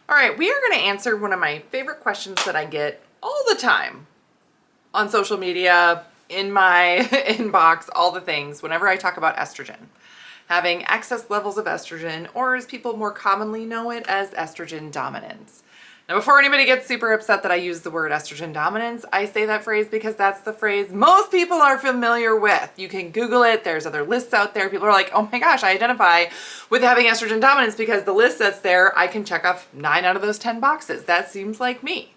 All right, we are going to answer one of my favorite questions that I get all the time on social media, in my inbox, all the things, whenever I talk about estrogen. Having excess levels of estrogen, or as people more commonly know it as estrogen dominance. Now, before anybody gets super upset that I use the word estrogen dominance, I say that phrase because that's the phrase most people are familiar with. You can Google it. There's other lists out there. People are like, oh my gosh, I identify with having estrogen dominance because the list that's there, I can check off 9 out of those 10 boxes. That seems like me.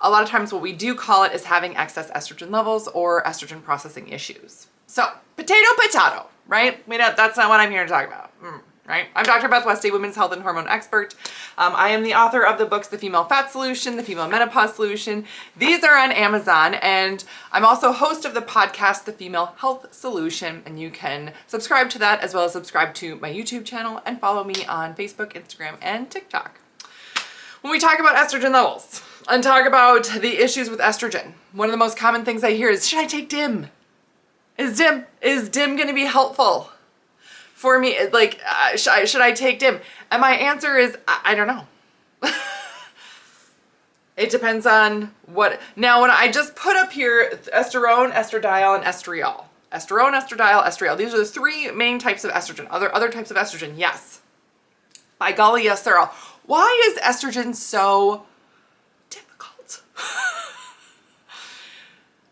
A lot of times what we do call it is having excess estrogen levels or estrogen processing issues. So, potato, right? That's not what I'm here to talk about. Right? I'm Dr. Beth Westie, women's health and hormone expert. I am the author of the books, The Female Fat Solution, The Female Menopause Solution. These are on Amazon, and I'm also host of the podcast, The Female Health Solution, and you can subscribe to that as well as subscribe to my YouTube channel and follow me on Facebook, Instagram, and TikTok. When we talk about estrogen levels and talk about the issues with estrogen, one of the most common things I hear is, should I take DIM? Is DIM going to be helpful? For me, like, should I take DIM? And my answer is, I don't know. It depends on what. Now, when I just put up here estrone, estradiol, and estriol. Estrone, estradiol, estriol. These are the 3 main types of estrogen. Other types of estrogen, yes. By golly, yes, there are. Why is estrogen so difficult?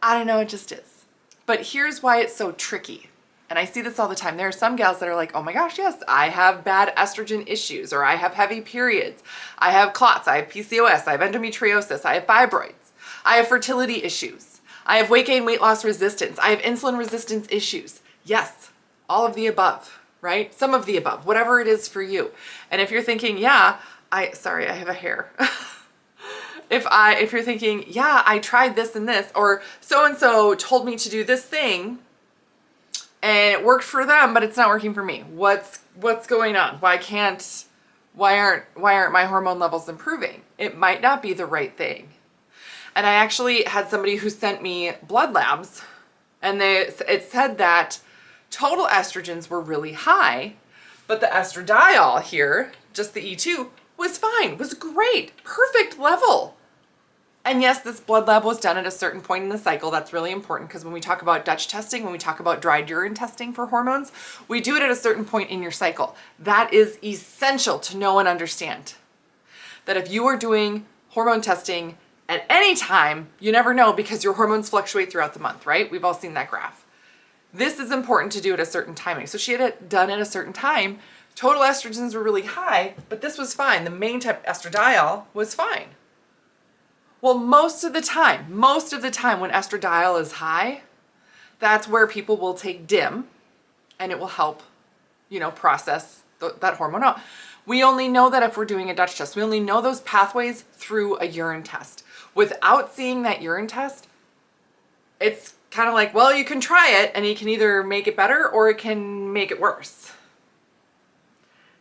I don't know, it just is. But here's why it's so tricky. And I see this all the time. There are some gals that are like, oh my gosh, yes, I have bad estrogen issues, or I have heavy periods. I have clots, I have PCOS, I have endometriosis, I have fibroids, I have fertility issues. I have weight gain, weight loss resistance. I have insulin resistance issues. Yes, all of the above, right? Some of the above, whatever it is for you. And if you're thinking, yeah, I have a hair. If you're thinking, yeah, I tried this and this, or so-and-so told me to do this thing, and it worked for them, but it's not working for me. What's going on? Why aren't my hormone levels improving? It might not be the right thing. And I actually had somebody who sent me blood labs, and it said that total estrogens were really high, but the estradiol here, just the E2, was fine, was great, perfect level. And yes, this blood lab was done at a certain point in the cycle. That's really important because when we talk about Dutch testing, when we talk about dried urine testing for hormones, we do it at a certain point in your cycle. That is essential to know and understand. That if you are doing hormone testing at any time, you never know because your hormones fluctuate throughout the month, right? We've all seen that graph. This is important to do at a certain timing. So she had it done at a certain time. Total estrogens were really high, but this was fine. The main type estradiol was fine. Well, most of the time when estradiol is high, that's where people will take DIM and it will help, process that hormone out. We only know that if we're doing a Dutch test. We only know those pathways through a urine test. Without seeing that urine test, it's kind of like, well, you can try it and it can either make it better or it can make it worse.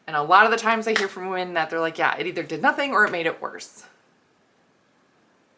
And a lot of the times I hear from women that they're like, yeah, it either did nothing or it made it worse.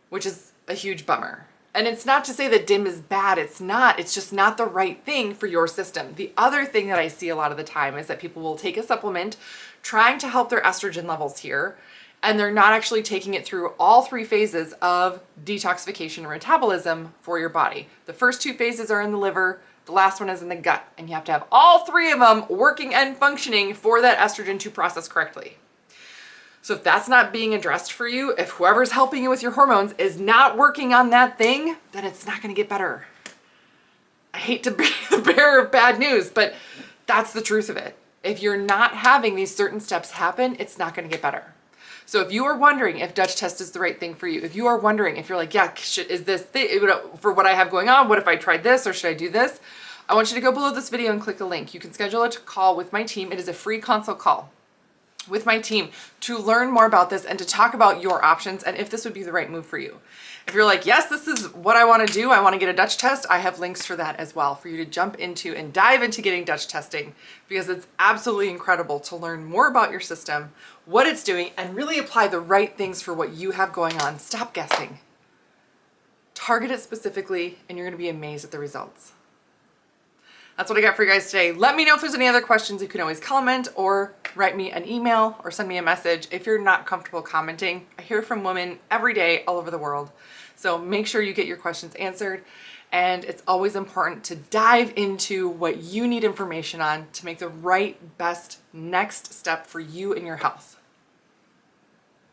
Which is a huge bummer. And it's not to say that DIM is bad. It's not. It's just not the right thing for your system. The other thing that I see a lot of the time is that people will take a supplement trying to help their estrogen levels here, and they're not actually taking it through all 3 phases of detoxification and metabolism for your body. The first 2 phases are in the liver. The last one is in the gut. And you have to have all 3 of them working and functioning for that estrogen to process correctly. So if that's not being addressed for you, if whoever's helping you with your hormones is not working on that thing, then it's not going to get better. I hate to be the bearer of bad news, but that's the truth of it. If you're not having these certain steps happen, it's not going to get better. So if you are wondering if Dutch test is the right thing for you, if you are wondering if you're like, yeah, is this for what I have going on? What if I tried this or should I do this? I want you to go below this video and click a link. You can schedule a call with my team. It is a free consult call with my team to learn more about this and to talk about your options and if this would be the right move for you. If you're like, yes, this is what I want to do, I want to get a Dutch test, I have links for that as well for you to jump into and dive into getting Dutch testing because it's absolutely incredible to learn more about your system, what it's doing, and really apply the right things for what you have going on. Stop guessing. Target it specifically and you're going to be amazed at the results. That's what I got for you guys today. Let me know if there's any other questions. You can always comment or write me an email or send me a message if you're not comfortable commenting. I hear from women every day all over the world. So make sure you get your questions answered. And it's always important to dive into what you need information on to make the right, best next step for you and your health.